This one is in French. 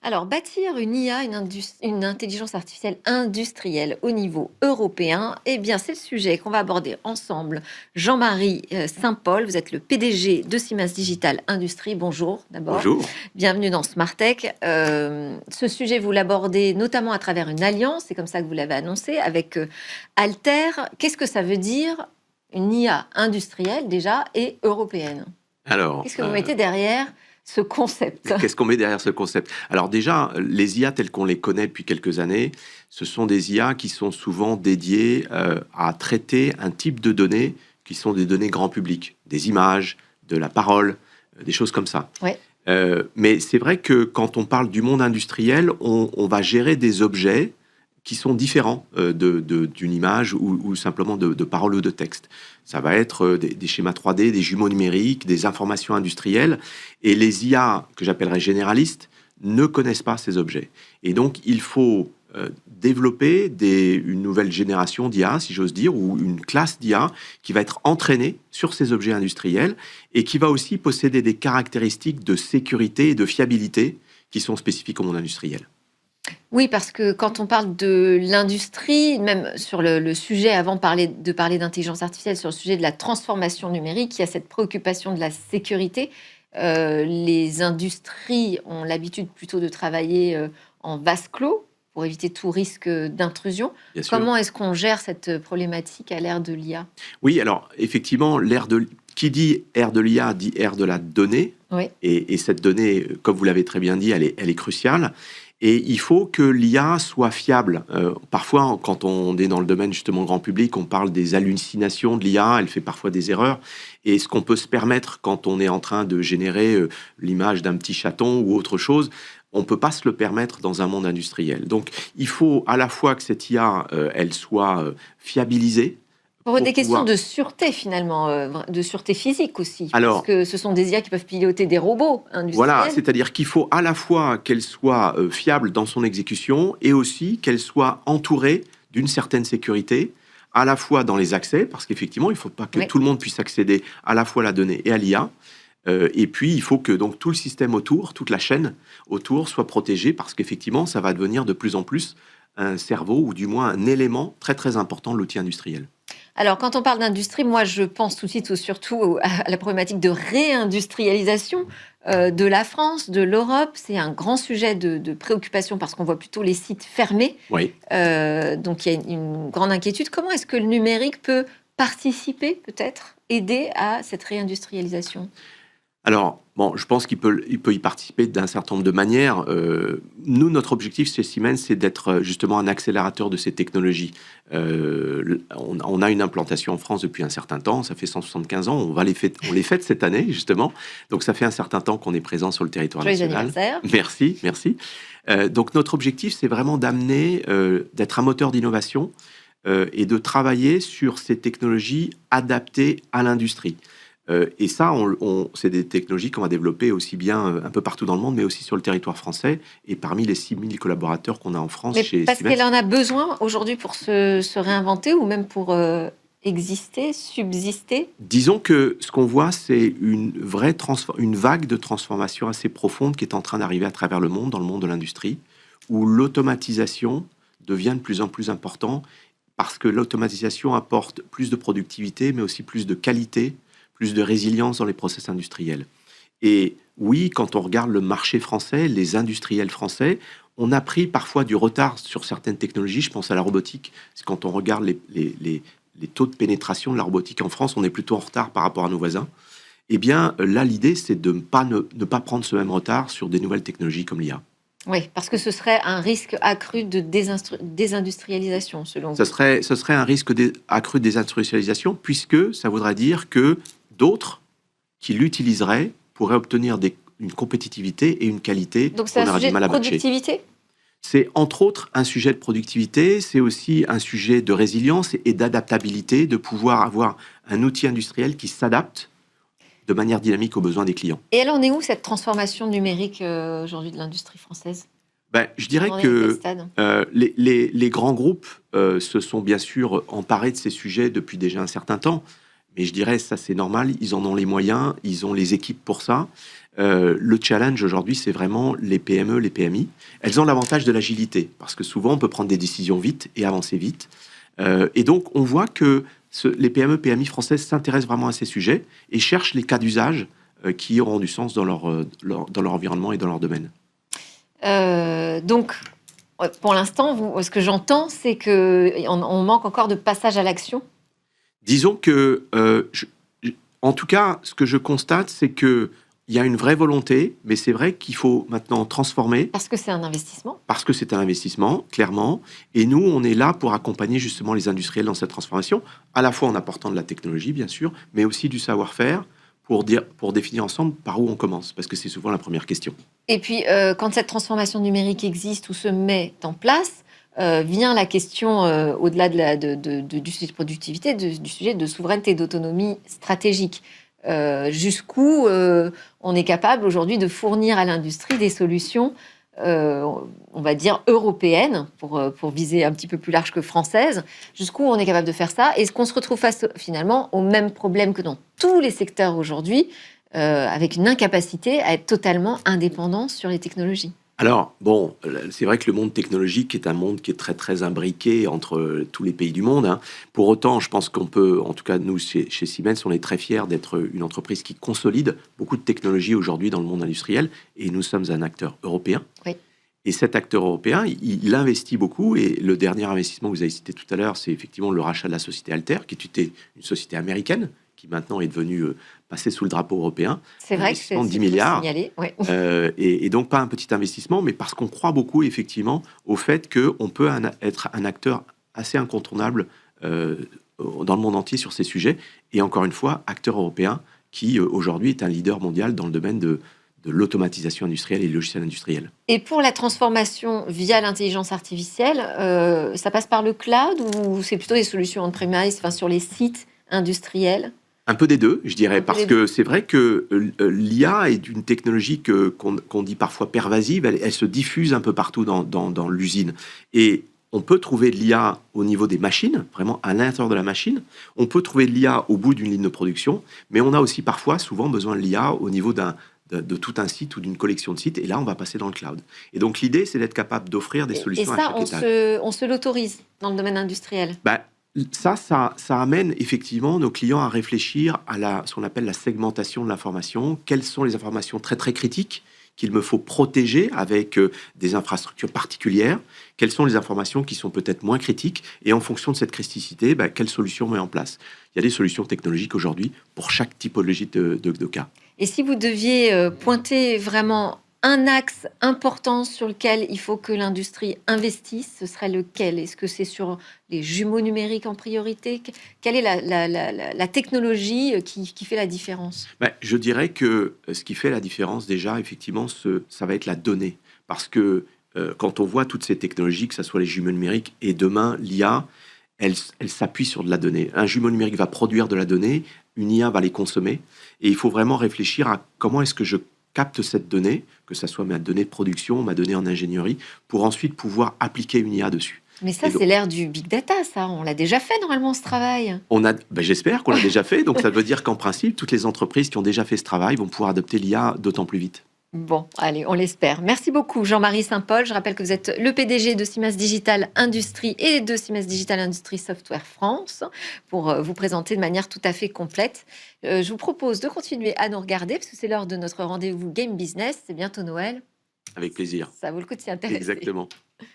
Alors, bâtir une IA, une intelligence artificielle industrielle au niveau européen, eh bien, c'est le sujet qu'on va aborder ensemble. Jean-Marie Saint-Paul, vous êtes le PDG de Siemens Digital Industrie. Bonjour d'abord. Bonjour. Bienvenue dans Smartech. Ce sujet, vous l'abordez notamment à travers une alliance, c'est comme ça que vous l'avez annoncé, avec Alter. Qu'est-ce que ça veut dire une IA industrielle déjà et européenne? Alors, Qu'est-ce que vous mettez derrière ce concept? qu'est-ce qu'on met derrière ce concept? Alors déjà, les IA telles qu'on les connaît depuis quelques années, ce sont des IA qui sont souvent dédiées à traiter un type de données qui sont des données grand public, des images, de la parole, des choses comme ça. Ouais. Mais c'est vrai que quand on parle du monde industriel, on va gérer des objets qui sont différents d'une image ou simplement de parole ou de texte. Ça va être des schémas 3D, des jumeaux numériques, des informations industrielles. Et les IA, que j'appellerais généralistes, ne connaissent pas ces objets. Et donc, il faut développer une nouvelle génération d'IA, si j'ose dire, ou une classe d'IA qui va être entraînée sur ces objets industriels et qui va aussi posséder des caractéristiques de sécurité et de fiabilité qui sont spécifiques au monde industriel. Oui, parce que quand on parle de l'industrie, même sur le sujet, avant de parler d'intelligence artificielle, sur le sujet de la transformation numérique, il y a cette préoccupation de la sécurité. Les industries ont l'habitude plutôt de travailler en vase clos pour éviter tout risque d'intrusion. Bien sûr. Comment est-ce qu'on gère cette problématique à l'ère de l'IA? Oui, alors effectivement, qui dit ère de l'IA dit ère de la donnée. Oui. Et cette donnée, comme vous l'avez très bien dit, elle est cruciale. Et il faut que l'IA soit fiable. Parfois, quand on est dans le domaine justement grand public, on parle des hallucinations de l'IA, elle fait parfois des erreurs. Et ce qu'on peut se permettre quand on est en train de générer l'image d'un petit chaton ou autre chose, on ne peut pas se le permettre dans un monde industriel. Donc, il faut à la fois que cette IA, elle soit fiabilisée. Pour des questions de sûreté, finalement, de sûreté physique aussi. Alors, parce que ce sont des IA qui peuvent piloter des robots industriels. Voilà, c'est-à-dire qu'il faut à la fois qu'elle soit fiable dans son exécution et aussi qu'elle soit entourée d'une certaine sécurité, à la fois dans les accès, parce qu'effectivement, il ne faut pas que tout le monde puisse accéder à la fois à la donnée et à l'IA. Et puis, il faut que donc tout le système autour, toute la chaîne autour soit protégée, parce qu'effectivement, ça va devenir de plus en plus un cerveau, ou du moins un élément très très important de l'outil industriel. Alors, quand on parle d'industrie, moi, je pense tout de suite surtout à la problématique de réindustrialisation de la France, de l'Europe. C'est un grand sujet de préoccupation parce qu'on voit plutôt les sites fermés. Oui. Donc, il y a une grande inquiétude. Comment est-ce que le numérique peut participer, peut-être, aider à cette réindustrialisation? Alors, bon, je pense qu'il peut y participer d'un certain nombre de manières. Nous, notre objectif chez Siemens, c'est d'être justement un accélérateur de ces technologies. On a une implantation en France depuis un certain temps, ça fait 175 ans, on les fête cette année, justement. Donc, ça fait un certain temps qu'on est présent sur le territoire national. Merci, merci. Donc, notre objectif, c'est vraiment d'amener, d'être un moteur d'innovation et de travailler sur ces technologies adaptées à l'industrie. Et ça, c'est des technologies qu'on va développer aussi bien un peu partout dans le monde, mais aussi sur le territoire français et parmi les 6000 collaborateurs qu'on a en France chez Siemens. Parce qu'elle en a besoin aujourd'hui pour se réinventer ou même pour exister, subsister? Disons que ce qu'on voit, c'est une vague de transformation assez profonde qui est en train d'arriver à travers le monde, dans le monde de l'industrie, où l'automatisation devient de plus en plus important parce que l'automatisation apporte plus de productivité, mais aussi plus de qualité, plus de résilience dans les process industriels. Et oui, quand on regarde le marché français, les industriels français, on a pris parfois du retard sur certaines technologies. Je pense à la robotique. Quand on regarde les taux de pénétration de la robotique en France, on est plutôt en retard par rapport à nos voisins. Eh bien, là, l'idée, c'est de ne pas prendre ce même retard sur des nouvelles technologies comme l'IA. Oui, parce que ce serait un risque accru de désindustrialisation, selon vous. Ce serait un risque accru de désindustrialisation, puisque ça voudrait dire que d'autres qui l'utiliseraient pourraient obtenir une compétitivité et une qualité qu'on aura du mal à matcher. Productivité ? C'est entre autres un sujet de productivité, c'est aussi un sujet de résilience et d'adaptabilité, de pouvoir avoir un outil industriel qui s'adapte de manière dynamique aux besoins des clients. Et elle en est où, cette transformation numérique aujourd'hui de l'industrie française ? Je dirais que les grands groupes se sont bien sûr emparés de ces sujets depuis déjà un certain temps. Mais je dirais, ça c'est normal, ils en ont les moyens, ils ont les équipes pour ça. Le challenge aujourd'hui, c'est vraiment les PME, les PMI. Elles ont l'avantage de l'agilité, parce que souvent, on peut prendre des décisions vite et avancer vite. Et donc, on voit que les PME, PMI françaises s'intéressent vraiment à ces sujets et cherchent les cas d'usage qui auront du sens dans leur environnement et dans leur domaine. Donc, pour l'instant, ce que j'entends, c'est qu'on manque encore de passage à l'action. Disons que, en tout cas, ce que je constate, c'est qu'il y a une vraie volonté, mais c'est vrai qu'il faut maintenant transformer. Parce que c'est un investissement. Parce que c'est un investissement, clairement. Et nous, on est là pour accompagner justement les industriels dans cette transformation, à la fois en apportant de la technologie, bien sûr, mais aussi du savoir-faire pour définir ensemble par où on commence, parce que c'est souvent la première question. Et puis, quand cette transformation numérique existe ou se met en place, vient la question, au-delà du sujet de productivité, du sujet de souveraineté, d'autonomie stratégique. Jusqu'où on est capable aujourd'hui de fournir à l'industrie des solutions, on va dire européennes, pour viser un petit peu plus large que françaises, jusqu'où on est capable de faire ça. Est-ce qu'on se retrouve face finalement au même problème que dans tous les secteurs aujourd'hui, avec une incapacité à être totalement indépendant sur les technologies? Alors, bon, c'est vrai que le monde technologique est un monde qui est très, très imbriqué entre tous les pays du monde, hein. Pour autant, je pense qu'on peut, en tout cas, nous, chez Siemens, on est très fiers d'être une entreprise qui consolide beaucoup de technologies aujourd'hui dans le monde industriel, et nous sommes un acteur européen. Oui. Et cet acteur européen, il investit beaucoup, et le dernier investissement que vous avez cité tout à l'heure, c'est effectivement le rachat de la société Altair, qui était une société américaine, qui maintenant est devenue passée sous le drapeau européen. C'est vrai que c'est 10 milliards. Signalé, ouais. Et donc pas un petit investissement, mais parce qu'on croit beaucoup effectivement au fait qu'on peut être un acteur assez incontournable dans le monde entier sur ces sujets. Et encore une fois, acteur européen qui aujourd'hui est un leader mondial dans le domaine de l'automatisation industrielle et le logiciel industriel. Et pour la transformation via l'intelligence artificielle, ça passe par le cloud ou c'est plutôt des solutions on-premise, enfin, sur les sites industriels? Un peu des deux, je dirais, parce que c'est vrai que l'IA est une technologie qu'on dit parfois pervasive, elle se diffuse un peu partout dans l'usine. Et on peut trouver de l'IA au niveau des machines, vraiment à l'intérieur de la machine. On peut trouver de l'IA au bout d'une ligne de production, mais on a aussi parfois, souvent, besoin de l'IA au niveau de tout un site ou d'une collection de sites, et là, on va passer dans le cloud. Et donc, l'idée, c'est d'être capable d'offrir des solutions à chaque étage. On se l'autorise dans le domaine industriel? Ça amène effectivement nos clients à réfléchir à ce qu'on appelle la segmentation de l'information. Quelles sont les informations très très critiques qu'il me faut protéger avec des infrastructures particulières? Quelles sont les informations qui sont peut-être moins critiques? Et en fonction de cette criticité, quelles solutions on met en place? Il y a des solutions technologiques aujourd'hui pour chaque typologie de cas. Et si vous deviez pointer vraiment un axe important sur lequel il faut que l'industrie investisse, ce serait lequel? Est-ce que c'est sur les jumeaux numériques en priorité? Quelle est la technologie qui fait la différence? Je dirais que ce qui fait la différence déjà, effectivement, ça va être la donnée. Parce que quand on voit toutes ces technologies, que ce soit les jumeaux numériques et demain l'IA, elle s'appuie sur de la donnée. Un jumeau numérique va produire de la donnée, une IA va les consommer. Et il faut vraiment réfléchir à comment est-ce que je capte cette donnée, que ce soit ma donnée de production, ma donnée en ingénierie, pour ensuite pouvoir appliquer une IA dessus. Mais ça, c'est l'ère du big data, ça. On l'a déjà fait, normalement, ce travail. J'espère qu'on l'a déjà fait. Donc, ça veut dire qu'en principe, toutes les entreprises qui ont déjà fait ce travail vont pouvoir adopter l'IA d'autant plus vite. Bon, allez, on l'espère. Merci beaucoup, Jean-Marie Saint-Paul. Je rappelle que vous êtes le PDG de Siemens Digital Industries et de Siemens Digital Industries Software France, pour vous présenter de manière tout à fait complète. Je vous propose de continuer à nous regarder, parce que c'est l'heure de notre rendez-vous Game Business. C'est bientôt Noël. Avec plaisir. Ça vaut le coup de s'y intéresser. Exactement.